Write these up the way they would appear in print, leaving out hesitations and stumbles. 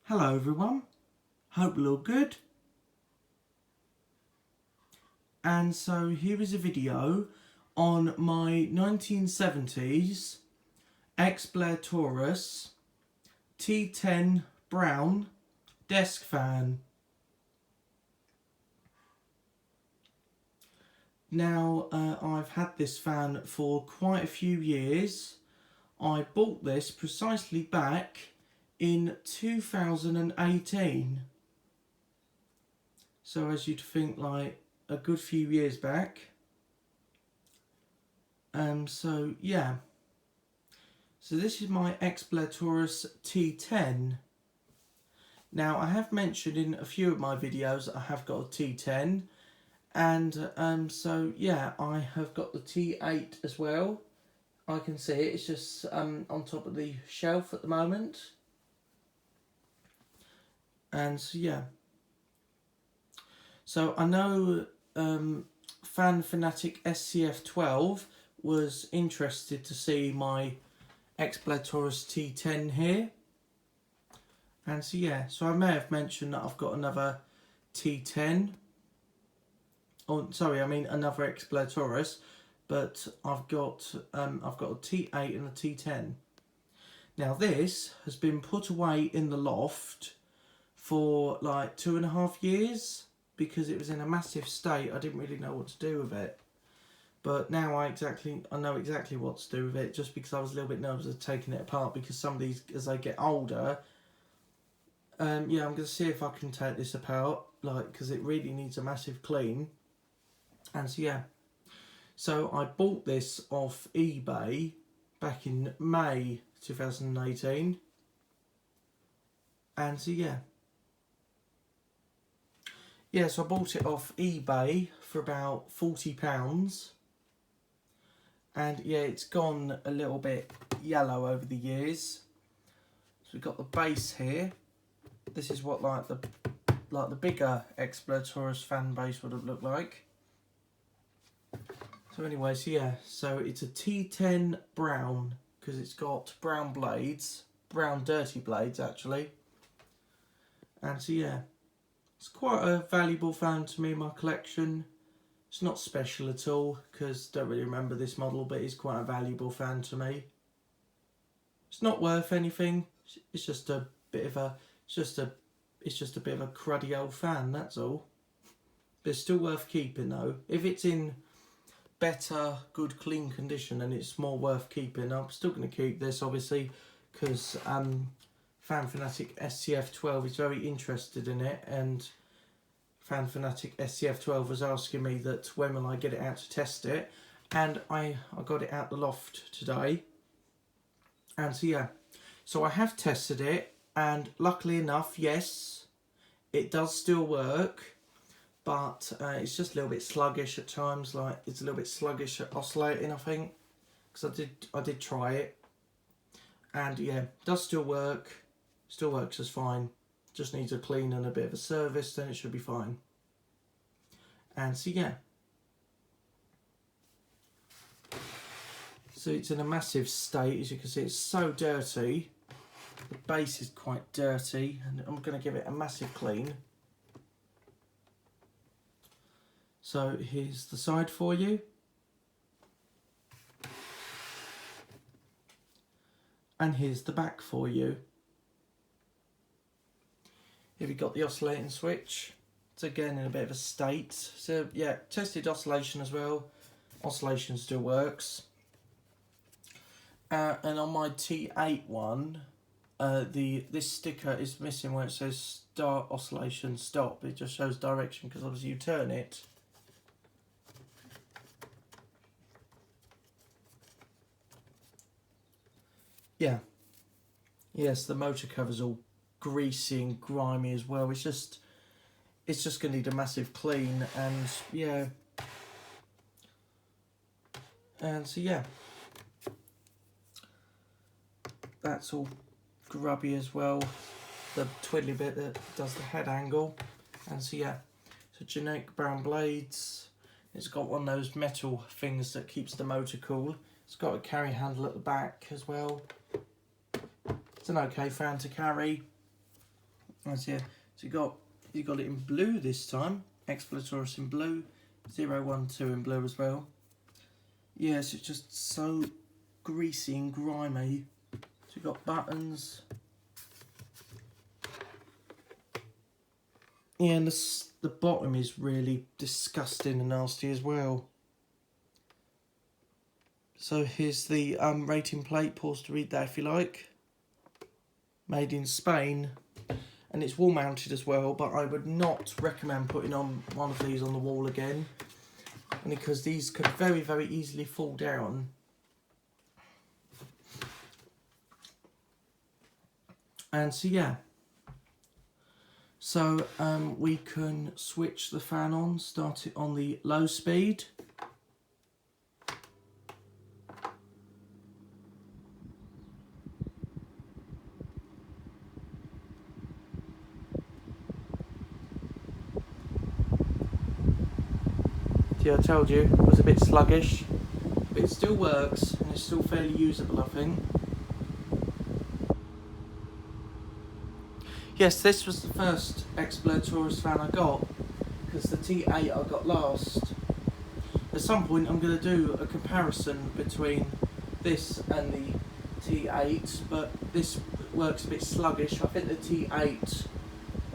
Hello everyone, hope you're all good. And so here is a video on my 1970s xpleair Taurus T10 brown desk fan. Now I've had this fan for quite a few years. I bought this precisely back in 2018. So as you'd think, like a good few years back. So yeah. So this is my xpleair Taurus T10. Now I have mentioned in a few of my videos that I have got a T10. And so yeah, I have got the T8 as well. I can see it, it's just on top of the shelf at the moment. And so yeah. So I know Fan Fanatic SCF12 was interested to see my xpleair Taurus T10 here. And so yeah, so I may have mentioned that I've got another T10. Oh, sorry, I mean another xpleair Taurus, but I've got a T8 and a T10. Now this has been put away in the loft for like 2.5 years because it was in a massive state. I didn't really know what to do with it, but now I know exactly what to do with it, just because I was a little bit nervous of taking it apart, because some of these, as they get older, yeah, I'm going to see if I can take this apart, like, because it really needs a massive clean. And so yeah, so I bought this off eBay back in May 2018. And so yeah, so I bought it off eBay for about £40. And yeah, it's gone a little bit yellow over the years. So we've got the base here. This is what like the bigger xpleair Taurus fan base would have looked like. So anyway, so yeah, so it's a T10 brown because it's got brown blades, brown dirty blades actually. And so yeah, it's quite a valuable fan to me in my collection. It's not special at all because I don't really remember this model, but it's quite a valuable fan to me. It's not worth anything. It's just a bit of a, it's just a bit of a cruddy old fan, that's all. But it's still worth keeping though. If it's in better, good, clean condition, and it's more worth keeping, I'm still going to keep this obviously because Fan Fanatic SCF12 is very interested in it, and Fan Fanatic SCF12 was asking me that when will I get it out to test it, and I got it out the loft today. And so yeah, so I have tested it, and luckily enough, yes, it does still work, but it's just a little bit sluggish at times. Like, it's a little bit sluggish at oscillating, I think, because I did try it, and yeah, it does still work. Still works just fine. Just needs a clean and a bit of a service, then it should be fine. And so yeah, so it's in a massive state. As you can see, it's so dirty. The base is quite dirty, and I'm going to give it a massive clean. So here's the side for you. And here's the back for you. Here we've got the oscillating switch. It's again in a bit of a state. So yeah, tested oscillation as well. Oscillation still works. And on my T8 one, this sticker is missing where it says start oscillation stop. It just shows direction because obviously you turn it. Yeah. Yes, the motor cover's all greasy and grimy as well. It's just going to need a massive clean, and yeah. And so yeah, that's all grubby as well. The twiddly bit that does the head angle. And so yeah, so generic brown blades. It's got one of those metal things that keeps the motor cool. It's got a carry handle at the back as well. It's an okay fan to carry. That's here. So you got it in blue this time. xpleair Taurus in blue, 012 in blue as well. Yes, it's just so greasy and grimy. So you've got buttons. Yeah, and the bottom is really disgusting and nasty as well. So here's the rating plate. Pause to read that if you like. Made in Spain. And it's wall mounted as well, but I would not recommend putting on one of these on the wall again. Only because these could very, very easily fall down. And so yeah. So we can switch the fan on, start it on the low speed. Yeah, I told you, it was a bit sluggish, but it still works and it's still fairly usable, I think. Yes, this was the first xpleair Taurus fan I got, because the T8 I got last. At some point I'm going to do a comparison between this and the T8, but this works a bit sluggish. I think the T8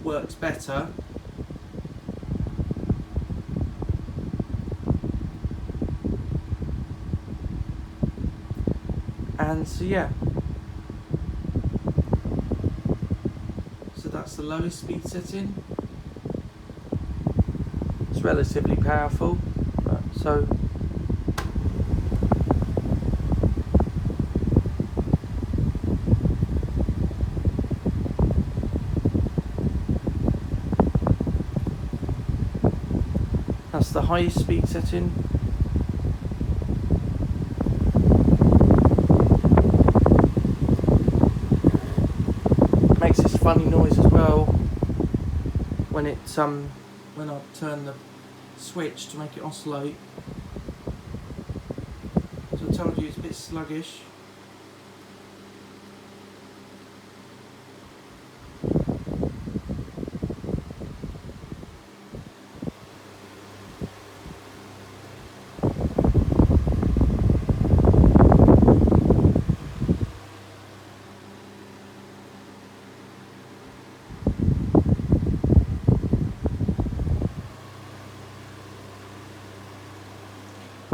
works better. And so yeah, so that's the lowest speed setting. It's relatively powerful, so that's the highest speed setting. Makes this funny noise as well when it when I turn the switch to make it oscillate. So I told you it's a bit sluggish.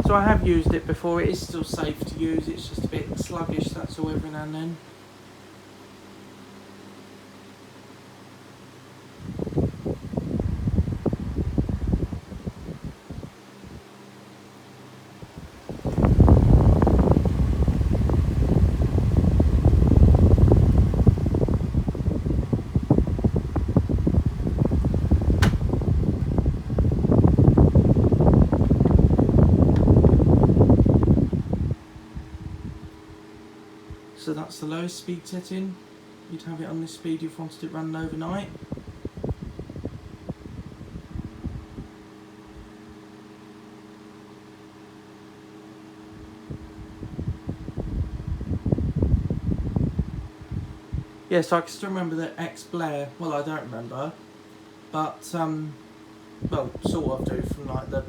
So I have used it before, it is still safe to use, it's just a bit sluggish, that's all, every now and then. So that's the lowest speed setting. You'd have it on this speed if you wanted it running overnight. Yes, I can still remember the xpleair. Well, I don't remember, but well, sort of do, from like the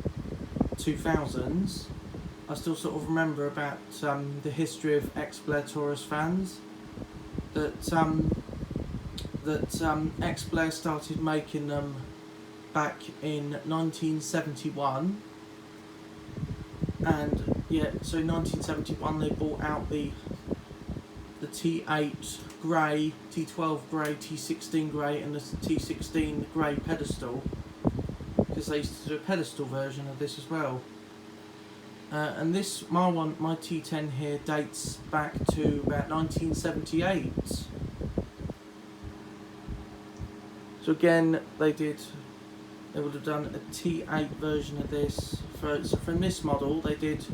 2000s. I still sort of remember about the history of xpleair Taurus fans. That xpleair started making them back in 1971, and yeah, so in 1971 they brought out the T8 grey, T12 grey, T16 grey, and the T16 grey pedestal, because they used to do a pedestal version of this as well. And this, my T10 here dates back to about 1978. So again, they would have done a T8 version of this. So from this model, they did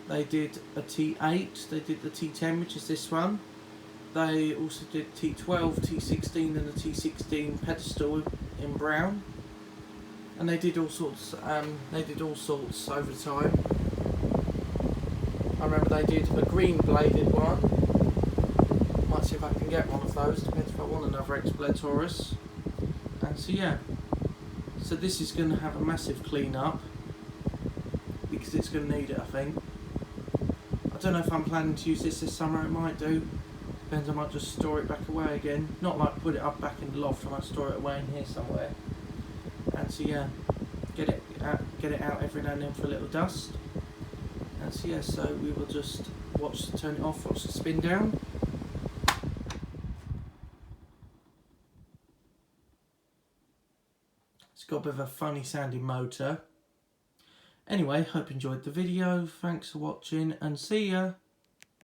a T8, they did the T10, which is this one. They also did T12, T16 and the T16 pedestal in brown. And they did all sorts over time. I remember they did a green bladed one. might see if I can get one of those, depends if I want another xpleair Taurus. And so yeah, so this is going to have a massive clean up, because it's going to need it, I think. I don't know if I'm planning to use this summer, it might do. Depends, I might just store it back away again. Not like put it up back in the loft, I might store it away in here somewhere. And so yeah, get it out every now and then for a little dust. And so yeah, so we will just turn it off, watch the spin down. It's got a bit of a funny sounding motor. Anyway, hope you enjoyed the video. Thanks for watching and see ya.